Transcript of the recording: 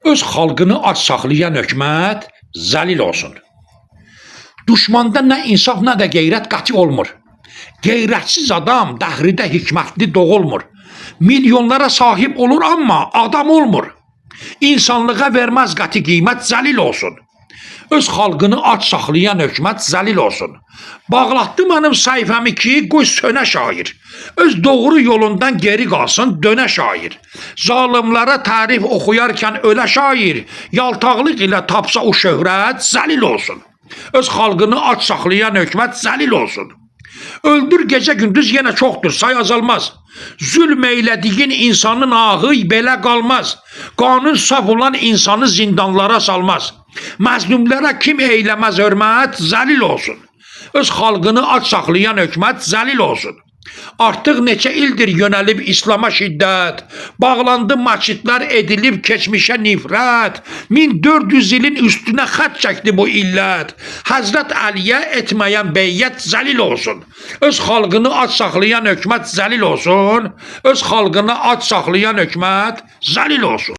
Öz xalqını ac saxlayan hökumət zəlil olsun. Düşmanda nə insaf, nə də qeyrət qəti olmur. Qeyrətsiz adam dəhridə hikmətli doğulmur. Milyonlara sahib olur amma adam olmur. İnsanlığa verməz qəti qiymət zəlil olsun. Öz xalqını ac saxlayan hökumət zəlil olsun. Bağlatdı mənim səhifəmi ki, qoy sönə şair. Öz doğru yolundan geri qalsın dönə şair. Zalimlərə tərif oxuyarkən ölə şair. Yaltaqlıq ilə tapsa o şöhrət zəlil olsun. Öz xalqını ac saxlayan hökumət zəlil olsun. Öldür gecə gündüz yenə çoxdur, say azalmaz. Zülm eylədiyin insanın ahı belə qalmaz. Qanun saf olan insanı zindanlara salmaz. Məzlumlara kim eyləməz hörmət zəlil olsun. Öz xalqını ac saxlayan hökumət zəlil olsun. Artıq neçə ildir yönəlib İslama şiddət, bağlandı məscidlər edilib keçmişə nifrət, 1400 ilin üstünə xət çəkdi bu illət, Həzrət Əliyə etməyən beyyət zəlil olsun. Öz xalqını ac saxlayan hökumət zəlil olsun, öz xalqını ac saxlayan hökumət zəlil olsun.